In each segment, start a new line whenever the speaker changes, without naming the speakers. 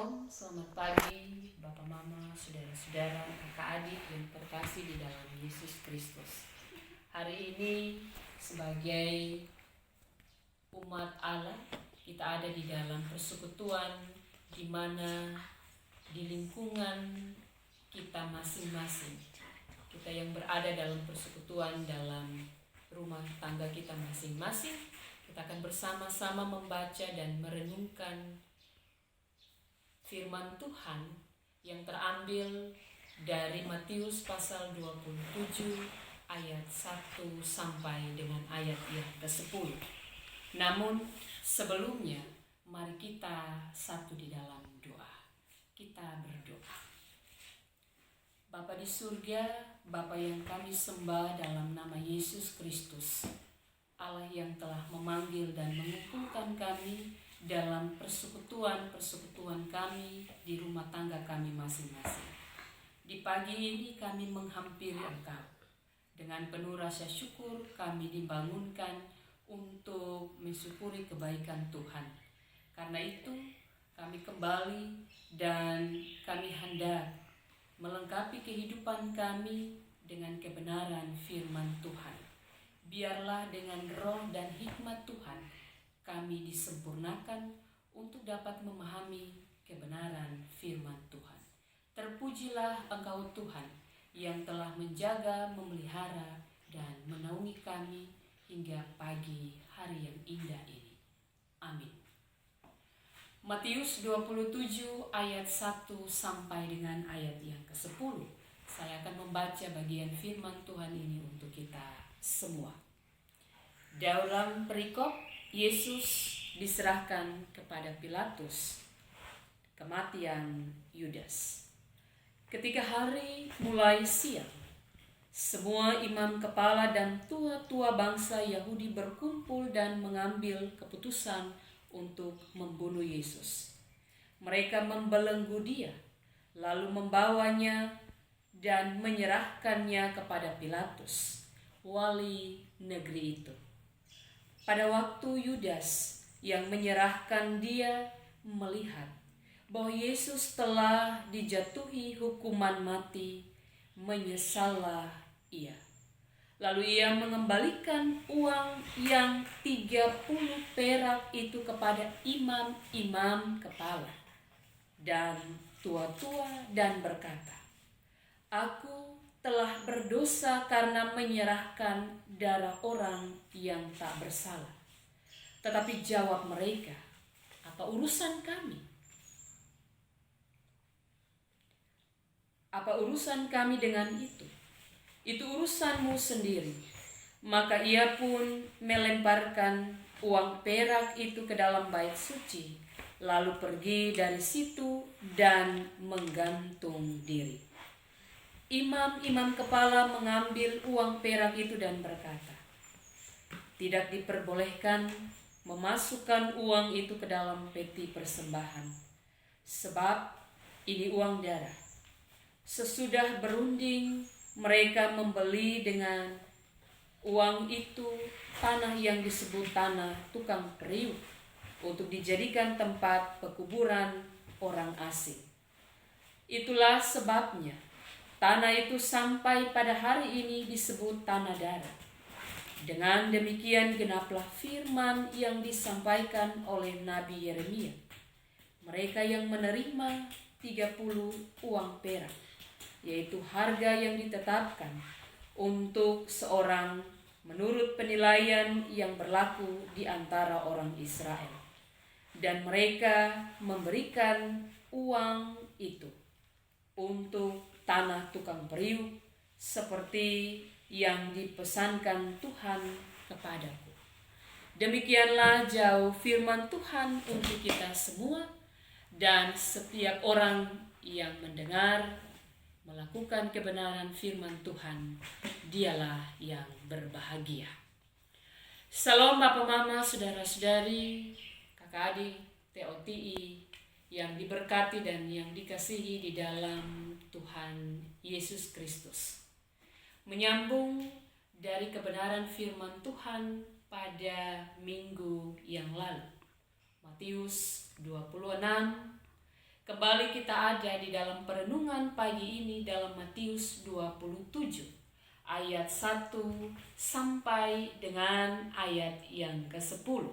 Shalom, selamat pagi Bapak Mama, Saudara-saudara, kakak adik yang terkasih di dalam Yesus Kristus. Hari ini sebagai umat Allah, kita ada di dalam persekutuan di mana di lingkungan kita masing-masing. Kita yang berada dalam persekutuan dalam rumah tangga kita masing-masing, kita akan bersama-sama membaca dan merenungkan firman Tuhan yang terambil dari Matius pasal 27 ayat 1 sampai dengan ayat yang ke-10. Namun sebelumnya mari kita satu di dalam doa. Kita berdoa. Bapa di surga, Bapa yang kami sembah dalam nama Yesus Kristus, Allah yang telah memanggil dan mengumpulkan kami dalam persekutuan kami di rumah tangga kami masing-masing. Di pagi ini kami menghampiri Engkau. Dengan penuh rasa syukur kami dibangunkan untuk mensyukuri kebaikan Tuhan. Karena itu kami kembali dan kami hendak melengkapi kehidupan kami dengan kebenaran firman Tuhan. Biarlah dengan roh dan hikmat Tuhan kami disempurnakan untuk dapat memahami kebenaran firman Tuhan. Terpujilah Engkau Tuhan yang telah menjaga, memelihara, dan menaungi kami hingga pagi hari yang indah ini. Amin. Matius 27 ayat 1 sampai dengan ayat yang ke-10. Saya akan membaca bagian firman Tuhan ini untuk kita semua. Dalam perikop Yesus diserahkan kepada Pilatus, kematian Yudas. Ketika hari mulai siang, semua imam kepala dan tua-tua bangsa Yahudi berkumpul dan mengambil keputusan untuk membunuh Yesus. Mereka membelenggu dia, lalu membawanya dan menyerahkannya kepada Pilatus, wali negeri itu. Pada waktu Yudas yang menyerahkan dia melihat bahwa Yesus telah dijatuhi hukuman mati, menyesallah ia. Lalu ia mengembalikan uang yang 30 perak itu kepada imam-imam kepala dan tua-tua dan berkata, "Aku telah berdosa karena menyerahkan darah orang yang tak bersalah." Tetapi jawab mereka, "Apa urusan kami? Apa urusan kami dengan itu? Itu urusanmu sendiri." Maka ia pun melemparkan uang perak itu ke dalam bait suci, lalu pergi dari situ dan menggantung diri. Imam-imam kepala mengambil uang perak itu dan berkata, "Tidak diperbolehkan memasukkan uang itu ke dalam peti persembahan, sebab ini uang darah." Sesudah berunding, mereka membeli dengan uang itu tanah yang disebut tanah tukang periuk untuk dijadikan tempat pekuburan orang asing. Itulah sebabnya tanah itu sampai pada hari ini disebut tanah darah. Dengan demikian genaplah firman yang disampaikan oleh Nabi Yeremia. Mereka yang menerima 30 uang perak, yaitu harga yang ditetapkan untuk seorang menurut penilaian yang berlaku di antara orang Israel. Dan mereka memberikan uang itu untuk tanah tukang periuk seperti yang dipesankan Tuhan kepadaku. Demikianlah jauh firman Tuhan untuk kita semua, dan setiap orang yang mendengar melakukan kebenaran firman Tuhan, dialah yang berbahagia. Salam Bapak Mama, saudara-saudari, kakak adik, TOTI yang diberkati dan yang dikasihi di dalam Tuhan Yesus Kristus. Menyambung dari kebenaran firman Tuhan pada minggu yang lalu, Matius 26 Kembali kita ada di dalam perenungan pagi ini dalam Matius 27 ayat 1 sampai dengan ayat yang ke-10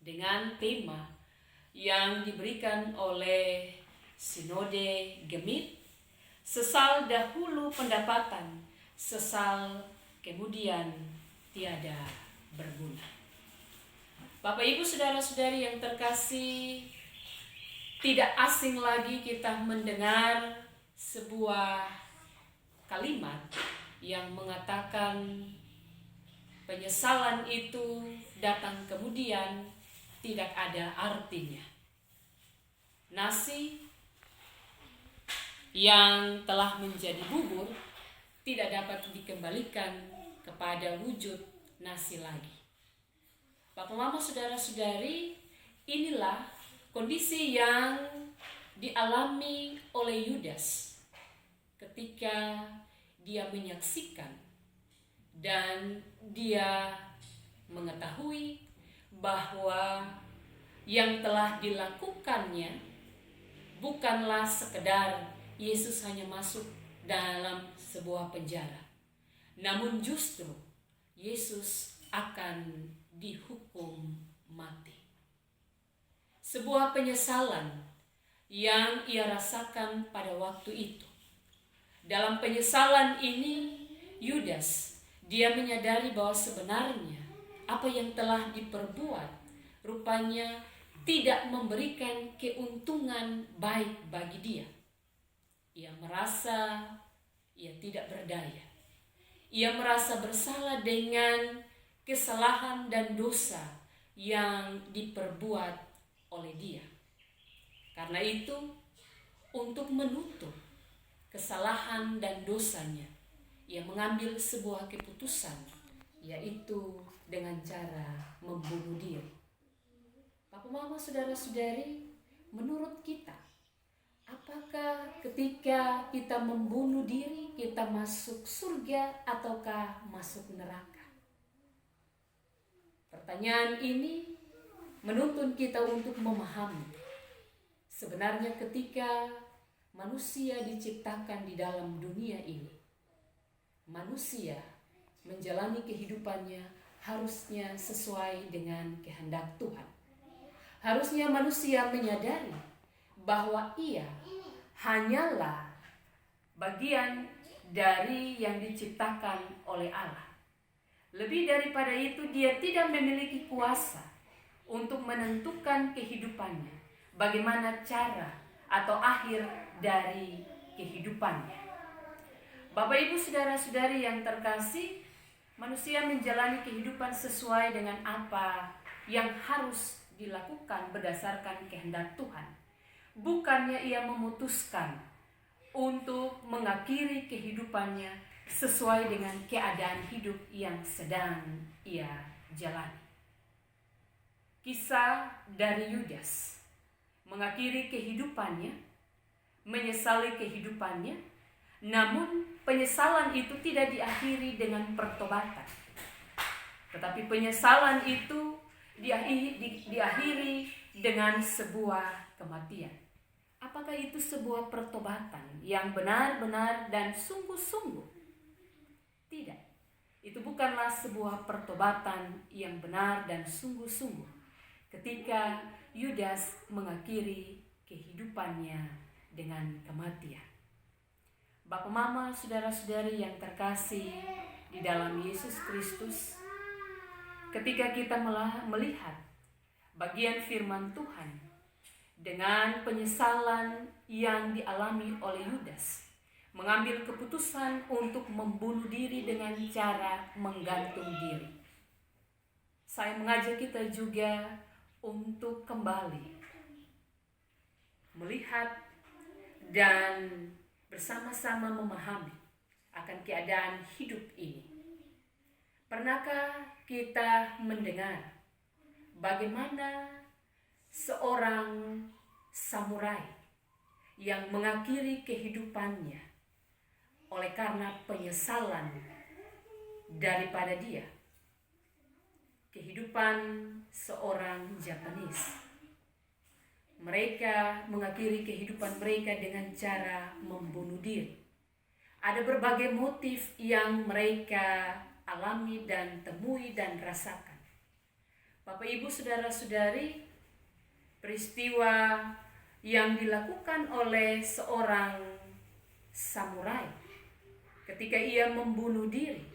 dengan tema yang diberikan oleh Sinode Gemit, sesal dahulu pendapatan, sesal kemudian tiada berguna. Bapak Ibu saudara-saudari yang terkasih, tidak asing lagi kita mendengar sebuah kalimat yang mengatakan penyesalan itu datang kemudian tidak ada artinya. Nasi yang telah menjadi bubur tidak dapat dikembalikan kepada wujud nasi lagi. Bapak Mama saudara-saudari, inilah kondisi yang dialami oleh Yudas ketika dia menyaksikan dan dia mengetahui bahwa yang telah dilakukannya bukanlah sekedar Yesus hanya masuk dalam sebuah penjara, namun justru Yesus akan dihukum mati. Sebuah penyesalan yang ia rasakan pada waktu itu. Dalam penyesalan ini, Yudas, dia menyadari bahwa sebenarnya apa yang telah diperbuat rupanya tidak memberikan keuntungan baik bagi dia. Ia merasa ia tidak berdaya. Ia merasa bersalah dengan kesalahan dan dosa yang diperbuat oleh dia. Karena itu, untuk menutup kesalahan dan dosanya, ia mengambil sebuah keputusan, yaitu dengan cara membunuh diri. Bapak Mama saudara-saudari, menurut kita, apakah ketika kita membunuh diri kita masuk surga ataukah masuk neraka? Pertanyaan ini menuntun kita untuk memahami sebenarnya ketika manusia diciptakan di dalam dunia ini, manusia menjalani kehidupannya harusnya sesuai dengan kehendak Tuhan. Harusnya manusia menyadari bahwa ia hanyalah bagian dari yang diciptakan oleh Allah. Lebih daripada itu, dia tidak memiliki kuasa untuk menentukan kehidupannya, bagaimana cara atau akhir dari kehidupannya. Bapak Ibu saudara-saudari yang terkasih, manusia menjalani kehidupan sesuai dengan apa yang harus dilakukan berdasarkan kehendak Tuhan. Bukannya ia memutuskan untuk mengakhiri kehidupannya sesuai dengan keadaan hidup yang sedang ia jalani. Kisah dari Yudas mengakhiri kehidupannya, menyesali kehidupannya, namun penyesalan itu tidak diakhiri dengan pertobatan. Tetapi penyesalan itu diakhiri dengan sebuah kematian. Apakah itu sebuah pertobatan yang benar-benar dan sungguh-sungguh? Tidak. Itu bukanlah sebuah pertobatan yang benar dan sungguh-sungguh ketika Yudas mengakhiri kehidupannya dengan kematian. Bapak Mama, saudara-saudari yang terkasih di dalam Yesus Kristus, ketika kita melihat bagian firman Tuhan dengan penyesalan yang dialami oleh Yudas, mengambil keputusan untuk membunuh diri dengan cara menggantung diri. Saya mengajak kita juga untuk kembali melihat dan bersama-sama memahami akan keadaan hidup ini. Pernahkah kita mendengar bagaimana seorang samurai yang mengakhiri kehidupannya oleh karena penyesalan daripada dia? Kehidupan seorang Japanese. mereka mengakhiri kehidupan mereka dengan cara membunuh diri. Ada berbagai motif yang mereka alami dan temui dan rasakan. Bapak, Ibu, saudara-saudari, peristiwa yang dilakukan oleh seorang samurai ketika ia membunuh diri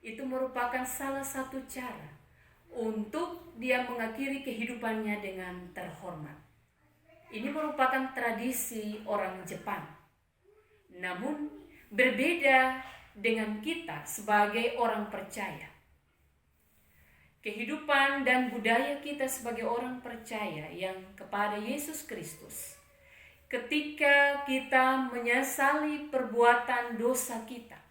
itu merupakan salah satu cara untuk dia mengakhiri kehidupannya dengan terhormat. Ini merupakan tradisi orang Jepang. Namun berbeda dengan kita sebagai orang percaya. Kehidupan dan budaya kita sebagai orang percaya yang kepada Yesus Kristus, ketika kita menyesali perbuatan dosa kita,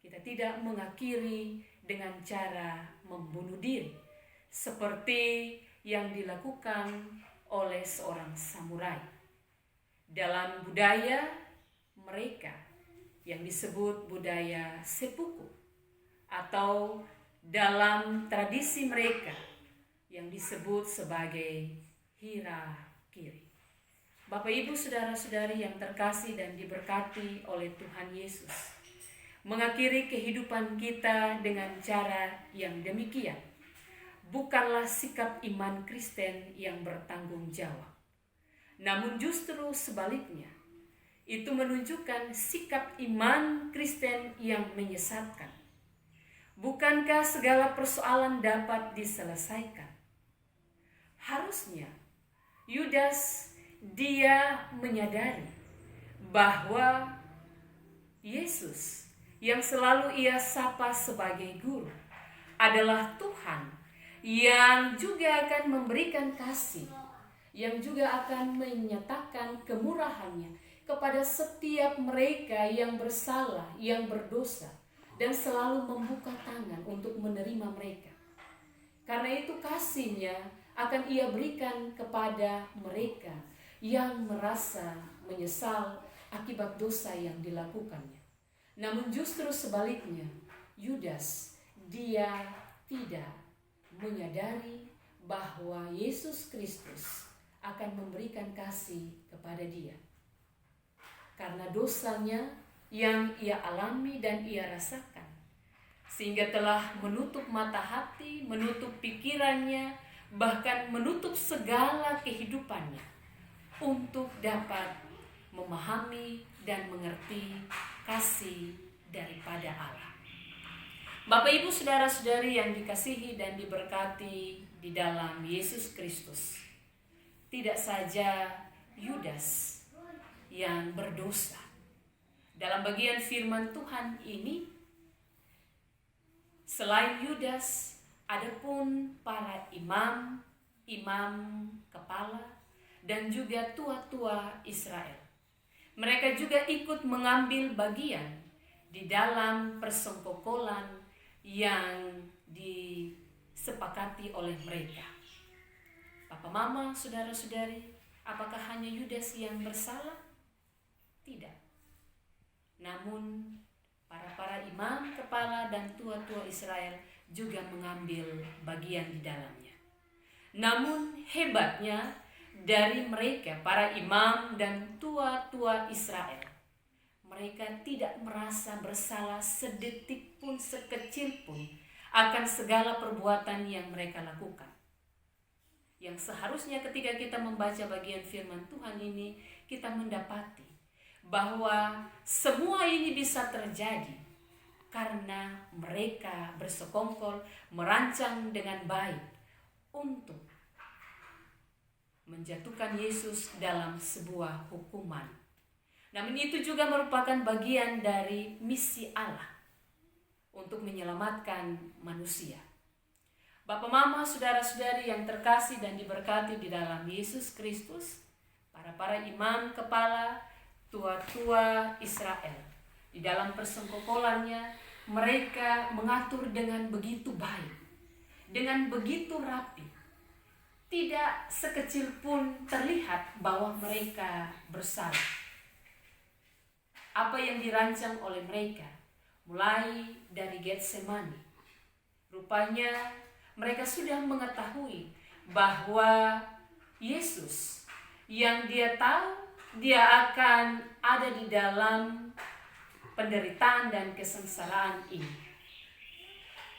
kita tidak mengakhiri dengan cara membunuh diri seperti yang dilakukan oleh seorang samurai. Dalam budaya mereka yang disebut budaya seppuku, atau dalam tradisi mereka yang disebut sebagai hira-kiri. Bapak, Ibu, saudara-saudari yang terkasih dan diberkati oleh Tuhan Yesus, mengakhiri kehidupan kita dengan cara yang demikian bukanlah sikap iman Kristen yang bertanggung jawab. Namun justru sebaliknya, itu menunjukkan sikap iman Kristen yang menyesatkan. Bukankah segala persoalan dapat diselesaikan? Harusnya Yudas dia menyadari bahwa Yesus yang selalu ia sapa sebagai guru adalah Tuhan yang juga akan memberikan kasih, yang juga akan menyatakan kemurahannya kepada setiap mereka yang bersalah, yang berdosa, dan selalu membuka tangan untuk menerima mereka. Karena itu kasih-Nya akan ia berikan kepada mereka yang merasa menyesal akibat dosa yang dilakukannya. Namun justru sebaliknya, Yudas dia tidak menyadari bahwa Yesus Kristus akan memberikan kasih kepada dia. Karena dosanya yang ia alami dan ia rasakan, sehingga telah menutup mata hati, menutup pikirannya, bahkan menutup segala kehidupannya untuk dapat memahami dan mengerti kasih daripada Allah. Bapak, Ibu, saudara-saudari yang dikasihi dan diberkati di dalam Yesus Kristus, tidak saja Yudas yang berdosa. Dalam bagian firman Tuhan ini, selain Yudas, adapun para imam kepala, dan juga tua-tua Israel. Mereka juga ikut mengambil bagian di dalam persengkokolan yang disepakati oleh mereka. Papa, mama, saudara-saudari, apakah hanya Yudas yang bersalah? Tidak. Namun para imam kepala dan tua-tua Israel juga mengambil bagian di dalamnya. Namun hebatnya dari mereka, para imam dan tua-tua Israel, mereka tidak merasa bersalah sedetik pun, sekecil pun akan segala perbuatan yang mereka lakukan. Yang seharusnya ketika kita membaca bagian firman Tuhan ini, kita mendapati bahwa semua ini bisa terjadi karena mereka bersekongkol, merancang dengan baik untuk menjatuhkan Yesus dalam sebuah hukuman. Namun itu juga merupakan bagian dari misi Allah untuk menyelamatkan manusia. Bapak, mama, saudara-saudari yang terkasih dan diberkati di dalam Yesus Kristus, para imam kepala, tua-tua Israel, di dalam persengkokolannya mereka mengatur dengan begitu baik, dengan begitu rapi. Tidak sekecil pun terlihat bahwa mereka bersalah. Apa yang dirancang oleh mereka, mulai dari Getsemani, rupanya mereka sudah mengetahui bahwa Yesus yang dia tahu dia akan ada di dalam penderitaan dan kesengsaraan ini.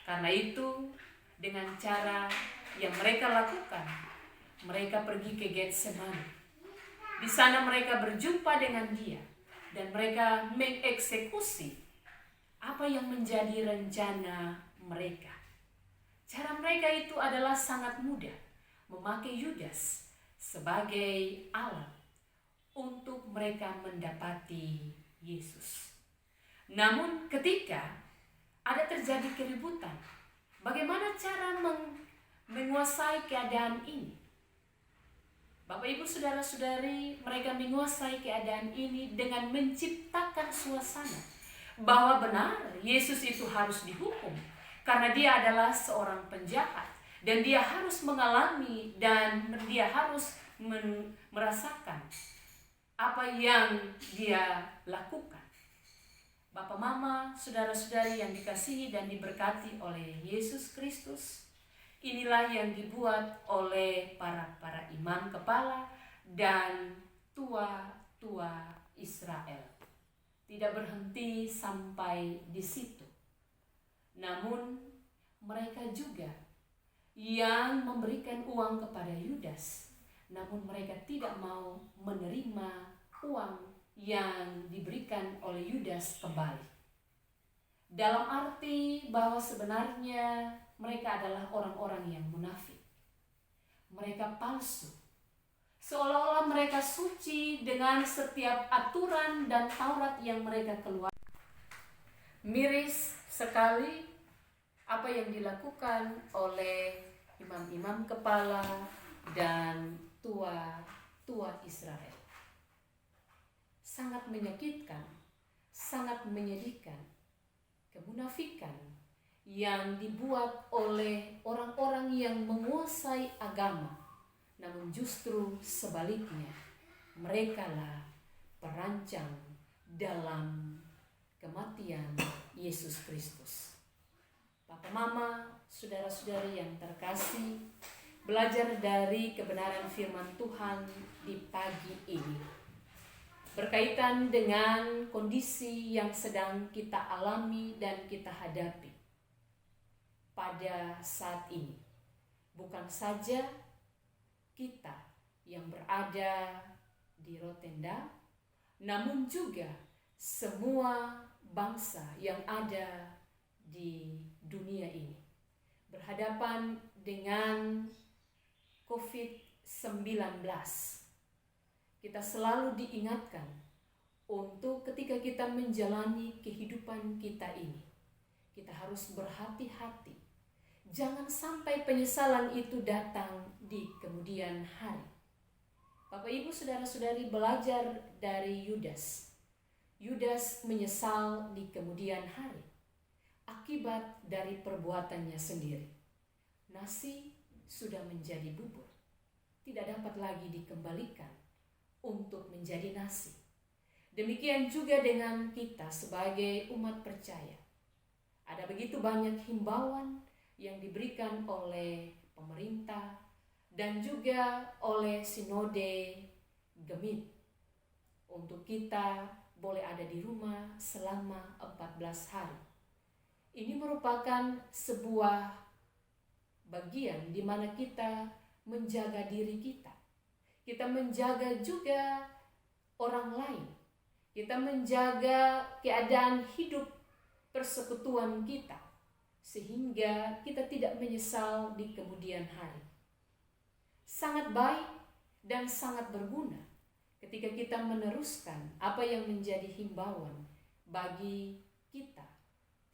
Karena itu, dengan cara yang mereka lakukan, mereka pergi ke Getsemani. Di sana mereka berjumpa dengan dia dan mereka mengeksekusi apa yang menjadi rencana mereka. Cara mereka itu adalah sangat mudah, memakai Yudas sebagai alat untuk mereka mendapati Yesus. Namun ketika ada terjadi keributan, bagaimana cara menguasai keadaan ini? Bapak Ibu saudara-saudari, mereka menguasai keadaan ini dengan menciptakan suasana bahwa benar Yesus itu harus dihukum karena dia adalah seorang penjahat dan dia harus mengalami dan dia harus merasakan apa yang dia lakukan. Bapak, Mama, saudara-saudari yang dikasihi dan diberkati oleh Yesus Kristus, inilah yang dibuat oleh para imam kepala dan tua-tua Israel. Tidak berhenti sampai di situ. Namun mereka juga yang memberikan uang kepada Yudas, namun mereka tidak mau menerima uang yang diberikan oleh Yudas kembali. Dalam arti bahwa sebenarnya mereka adalah orang-orang yang munafik. Mereka palsu. Seolah-olah mereka suci dengan setiap aturan dan Taurat yang mereka keluarkan. Miris sekali apa yang dilakukan oleh imam-imam kepala dan tua-tua Israel. Sangat menyakitkan, sangat menyedihkan. Kemunafikan yang dibuat oleh orang-orang yang menguasai agama, namun justru sebaliknya, merekalah perancang dalam kematian Yesus Kristus. Bapak, Mama, saudara-saudari yang terkasih, belajar dari kebenaran firman Tuhan di pagi ini berkaitan dengan kondisi yang sedang kita alami dan kita hadapi pada saat ini. Bukan saja kita yang berada di Rotenda, namun juga semua bangsa yang ada di dunia ini berhadapan dengan COVID-19. Kita selalu diingatkan untuk ketika kita menjalani kehidupan kita ini, kita harus berhati-hati. Jangan sampai penyesalan itu datang di kemudian hari. Bapak, Ibu, saudara-saudari, belajar dari Yudas. Yudas menyesal di kemudian hari akibat dari perbuatannya sendiri. Nasi sudah menjadi bubur, tidak dapat lagi dikembalikan untuk menjadi nasi. Demikian juga dengan kita sebagai umat percaya. Ada begitu banyak himbauan yang diberikan oleh pemerintah dan juga oleh Sinode Gemit untuk kita boleh ada di rumah selama 14 hari. Ini merupakan sebuah bagian di mana kita menjaga diri kita. Kita menjaga juga orang lain. Kita menjaga keadaan hidup persekutuan kita, sehingga kita tidak menyesal di kemudian hari. Sangat baik dan sangat berguna ketika kita meneruskan apa yang menjadi himbauan bagi kita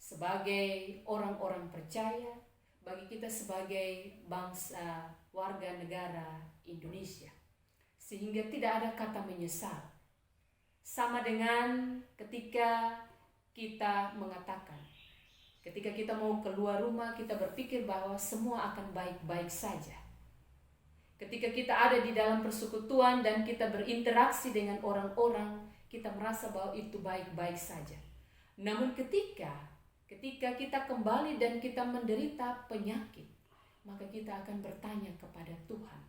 sebagai orang-orang percaya, bagi kita sebagai bangsa warga negara Indonesia. Sehingga tidak ada kata menyesal. Sama dengan ketika kita mengatakan, ketika kita mau keluar rumah, kita berpikir bahwa semua akan baik-baik saja. Ketika kita ada di dalam persekutuan dan kita berinteraksi dengan orang-orang, kita merasa bahwa itu baik-baik saja. Namun ketika kita kembali dan kita menderita penyakit, maka kita akan bertanya kepada Tuhan,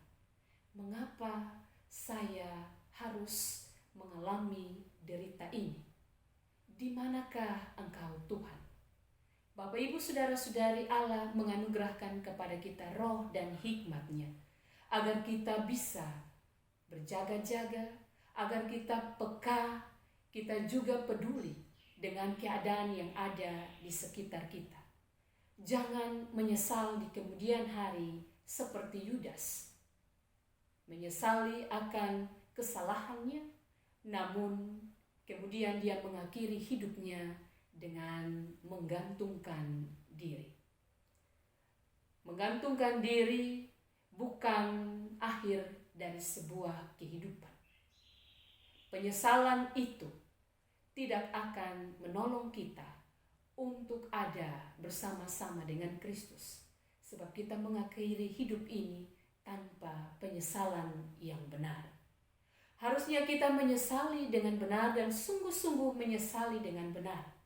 mengapa saya harus mengalami derita ini? Di manakah Engkau, Tuhan? Bapak, Ibu, saudara-saudari, Allah menganugerahkan kepada kita roh dan hikmat-Nya, agar kita bisa berjaga-jaga, agar kita peka, kita juga peduli dengan keadaan yang ada di sekitar kita. Jangan menyesal di kemudian hari seperti Yudas, menyesali akan kesalahannya, namun kemudian dia mengakhiri hidupnya dengan menggantungkan diri. Menggantungkan diri bukan akhir dari sebuah kehidupan. Penyesalan itu tidak akan menolong kita untuk ada bersama-sama dengan Kristus, sebab kita mengakhiri hidup ini tanpa penyesalan yang benar. Harusnya kita menyesali dengan benar dan sungguh-sungguh menyesali dengan benar.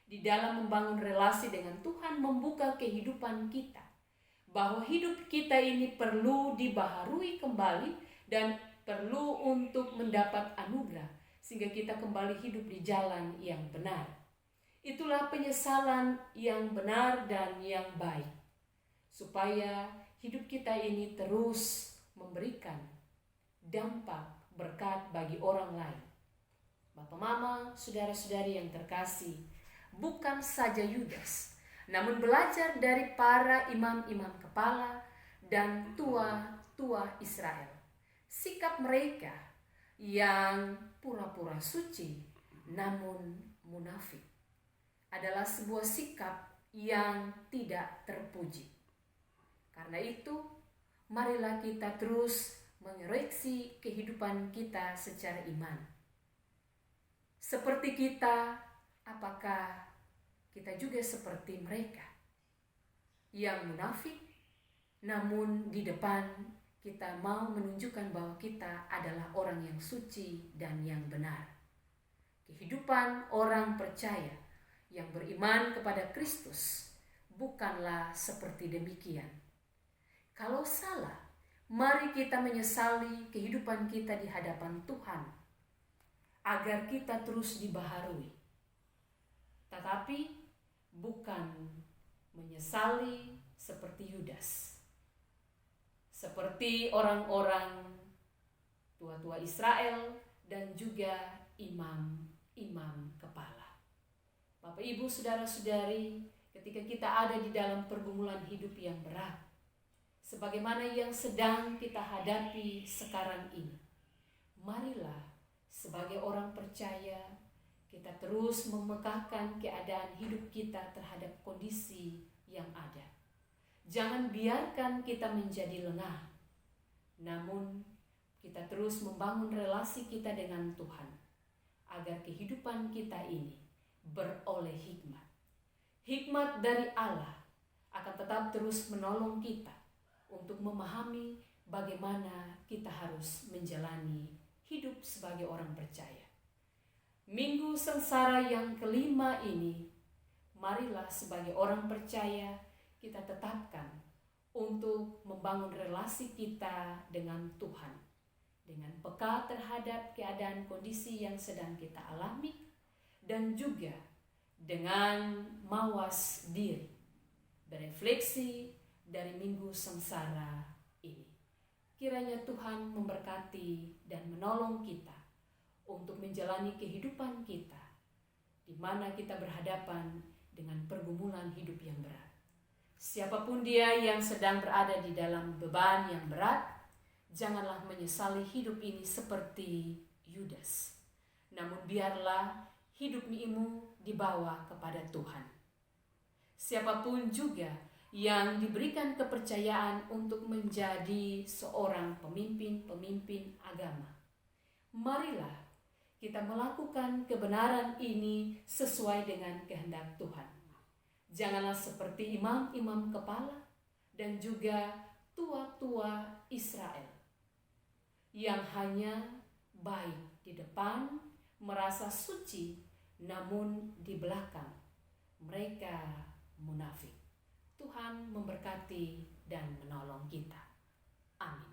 Di dalam membangun relasi dengan Tuhan, membuka kehidupan kita, bahwa hidup kita ini perlu dibaharui kembali dan perlu untuk mendapat anugerah, sehingga kita kembali hidup di jalan yang benar. Itulah penyesalan yang benar dan yang baik, supaya hidup kita ini terus memberikan dampak berkat bagi orang lain. Bapak, Mama, saudara-saudari yang terkasih, bukan saja Yudas, namun belajar dari para imam-imam kepala dan tua-tua Israel. Sikap mereka yang pura-pura suci namun munafik adalah sebuah sikap yang tidak terpuji. Karena itu, marilah kita terus mengoreksi kehidupan kita secara iman. Seperti kita, apakah kita juga seperti mereka yang munafik, namun di depan kita mau menunjukkan bahwa kita adalah orang yang suci dan yang benar. Kehidupan orang percaya yang beriman kepada Kristus bukanlah seperti demikian. Kalau salah, mari kita menyesali kehidupan kita di hadapan Tuhan, agar kita terus dibaharui. Tetapi bukan menyesali seperti Yudas, seperti orang-orang tua-tua Israel dan juga imam-imam kepala. Bapak, Ibu, saudara-saudari, ketika kita ada di dalam pergumulan hidup yang berat, sebagaimana yang sedang kita hadapi sekarang ini, marilah sebagai orang percaya kita terus memekahkan keadaan hidup kita terhadap kondisi yang ada. Jangan biarkan kita menjadi lengah, namun kita terus membangun relasi kita dengan Tuhan, agar kehidupan kita ini beroleh hikmat. Hikmat dari Allah akan tetap terus menolong kita untuk memahami bagaimana kita harus menjalani hidup sebagai orang percaya. Minggu sengsara yang kelima ini, marilah sebagai orang percaya kita tetapkan untuk membangun relasi kita dengan Tuhan, dengan peka terhadap keadaan kondisi yang sedang kita alami, dan juga dengan mawas diri, berefleksi dari minggu sengsara ini. Kiranya Tuhan memberkati dan menolong kita untuk menjalani kehidupan kita, di mana kita berhadapan dengan pergumulan hidup yang berat. Siapapun dia yang sedang berada di dalam beban yang berat, janganlah menyesali hidup ini seperti Yudas. Namun biarlah hidupmu dibawa kepada Tuhan. Siapapun juga yang diberikan kepercayaan untuk menjadi seorang pemimpin agama, marilah kita melakukan kebenaran ini sesuai dengan kehendak Tuhan. Janganlah seperti imam-imam kepala dan juga tua-tua Israel yang hanya baik di depan, merasa suci, namun di belakang mereka munafik. Tuhan memberkati dan menolong kita. Amin.